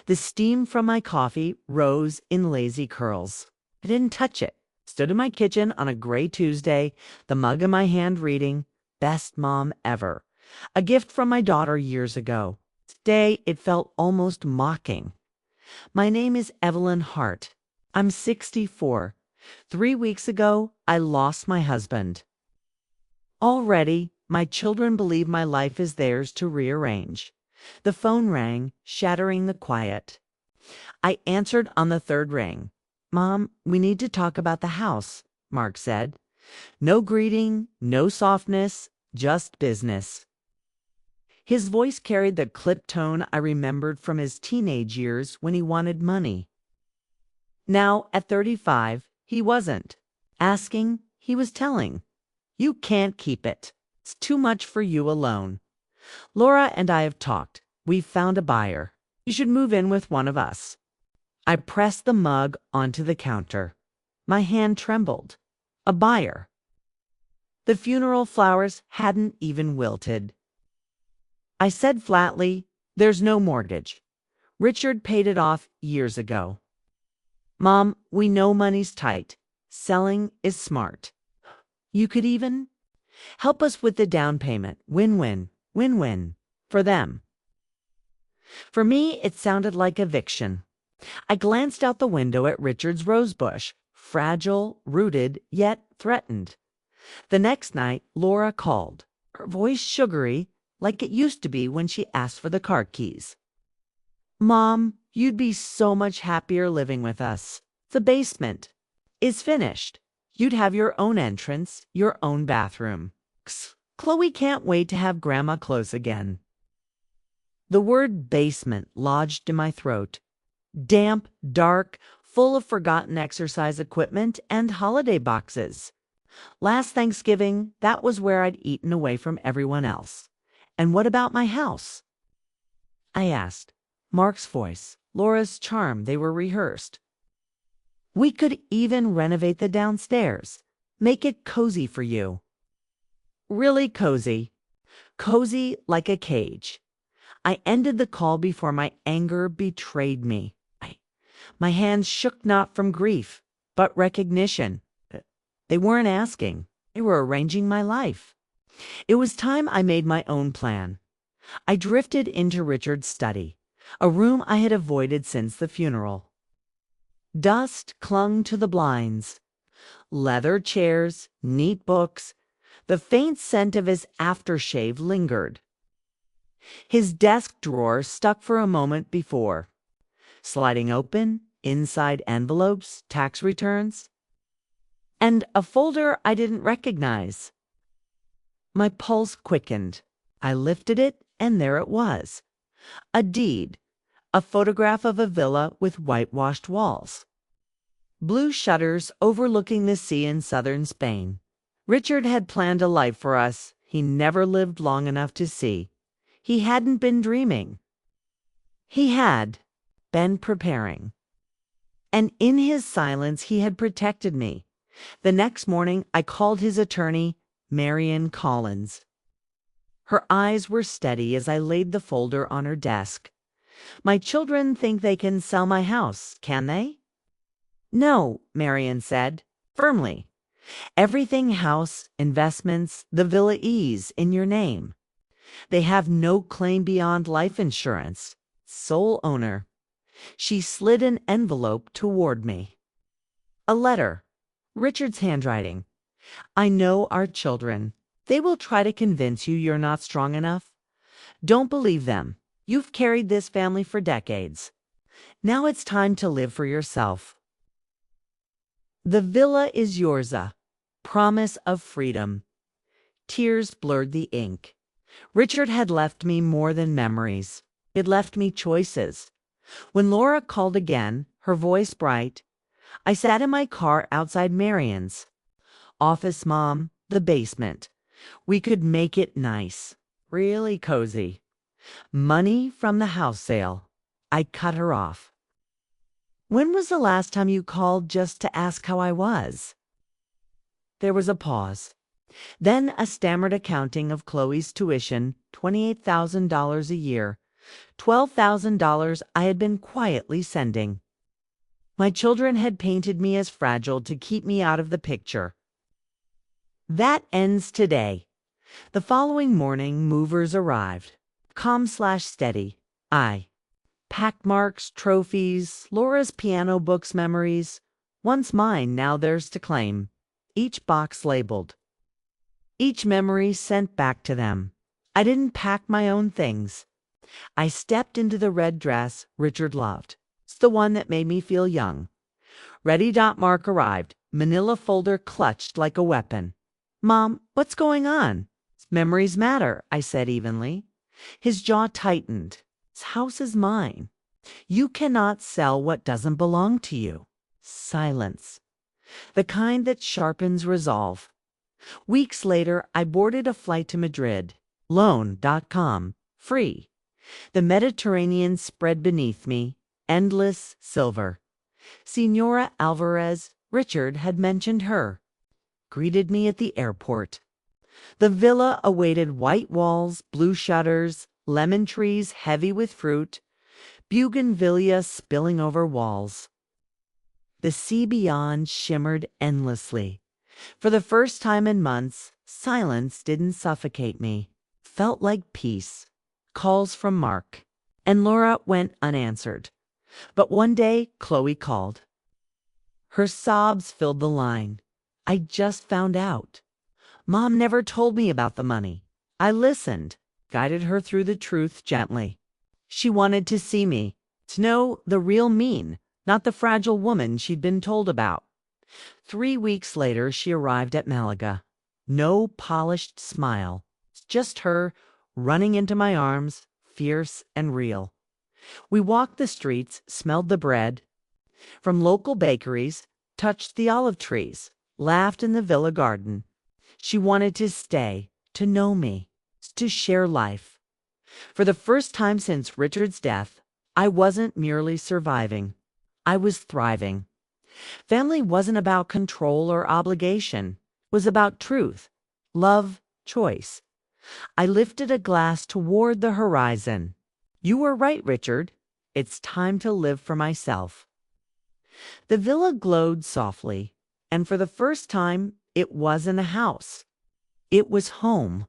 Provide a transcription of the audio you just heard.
The steam from my coffee rose in lazy curls. I didn't touch it. Stood in my kitchen on a gray Tuesday, the mug in my hand reading, "Best Mom Ever," a gift from my daughter years ago. Today, it felt almost mocking. My name is Evelyn Hart. I'm 64. 3 weeks ago, I lost my husband. Already, my children believe my life is theirs to rearrange. The phone rang, shattering the quiet. I answered on the third ring. "Mom, we need to talk about the house," Mark said. No greeting, no softness, just business. His voice carried the clipped tone I remembered from his teenage years when he wanted money. Now, at 35, he wasn't asking, he was telling. "You can't keep it. It's too much for you alone. Laura and I have talked. We've found a buyer. You should move in with one of us." I pressed the mug onto the counter. My hand trembled. A buyer. The funeral flowers hadn't even wilted. I said flatly, "There's no mortgage. Richard paid it off years ago." "Mom, we know money's tight. Selling is smart. You could even help us with the down payment. Win-win, win-win for them." For me, it sounded like eviction. I glanced out the window at Richard's rosebush, fragile, rooted, yet threatened. The next night, Laura called, her voice sugary, like it used to be when she asked for the car keys. "Mom, you'd be so much happier living with us. The basement is finished. You'd have your own entrance, your own bathroom. Chloe can't wait to have Grandma close again." The word basement lodged in my throat. Damp, dark, full of forgotten exercise equipment and holiday boxes. Last Thanksgiving, that was where I'd eaten away from everyone else. And what about my house? I asked. Mark's voice, Laura's charm, they were rehearsed. "We could even renovate the downstairs. Make it cozy for you." Really cozy. Cozy like a cage. I ended the call before my anger betrayed me. My hands shook not from grief, but recognition. They weren't asking. They were arranging my life. It was time I made my own plan. I drifted into Richard's study, a room I had avoided since the funeral. Dust clung to the blinds. Leather chairs, neat books. The faint scent of his aftershave lingered. His desk drawer stuck for a moment before. Sliding open, inside envelopes, tax returns, and a folder I didn't recognize. My pulse quickened. I lifted it, and there it was. A deed, a photograph of a villa with whitewashed walls. Blue shutters overlooking the sea in southern Spain. Richard had planned a life for us he never lived long enough to see. He hadn't been dreaming. He had been preparing. And in his silence, he had protected me. The next morning, I called his attorney, Marion Collins. Her eyes were steady as I laid the folder on her desk. "My children think they can sell my house, can they?" "No," Marion said, firmly. "Everything house, investments, the Villa E's in your name. They have no claim beyond life insurance. Sole owner." She slid an envelope toward me. A letter. Richard's handwriting. "I know our children. They will try to convince you you're not strong enough. Don't believe them. You've carried this family for decades. Now it's time to live for yourself. The villa is yours, a promise of freedom." Tears blurred the ink. Richard had left me more than memories. He had left me choices. When Laura called again, her voice bright, I sat in my car outside Marion's. "Office, Mom, the basement. We could make it nice. Really cozy. Money from the house sale." I cut her off. "When was the last time you called just to ask how I was?" There was a pause. Then a stammered accounting of Chloe's tuition, $28,000 a year, $12,000 I had been quietly sending. My children had painted me as fragile to keep me out of the picture. That ends today. The following morning, movers arrived. Calm/steady. Packed marks, trophies, Laura's piano books memories. Once mine, now theirs to claim. Each box labeled. Each memory sent back to them. I didn't pack my own things. I stepped into the red dress Richard loved. It's the one that made me feel young. Ready. Mark arrived, manila folder clutched like a weapon. Mom, what's going on? Memories matter, I said evenly. His jaw tightened. This house is mine. You cannot sell what doesn't belong to you. Silence. The kind that sharpens resolve. Weeks later, I boarded a flight to Madrid. Loan.com. Free. The Mediterranean spread beneath me. Endless silver. Senora Alvarez, Richard had mentioned her. Greeted me at the airport. The villa awaited white walls, blue shutters, lemon trees heavy with fruit, bougainvillea spilling over walls. The sea beyond shimmered endlessly. For the first time in months, silence didn't suffocate me. Felt like peace. Calls from Mark. And Laura went unanswered. But one day, Chloe called. Her sobs filled the line. I just found out. Mom never told me about the money. I listened, guided her through the truth gently. She wanted to see me, to know the real me, not the fragile woman she'd been told about. 3 weeks later, she arrived at Malaga. No polished smile, just her running into my arms, fierce and real. We walked the streets, smelled the bread from local bakeries, touched the olive trees, laughed in the villa garden. She wanted to stay, to know me, to share life. For the first time since Richard's death, I wasn't merely surviving. I was thriving. Family wasn't about control or obligation. It was about truth, love, choice. I lifted a glass toward the horizon. You were right, Richard. It's time to live for myself. The villa glowed softly, and for the first time, it wasn't a house. It was home.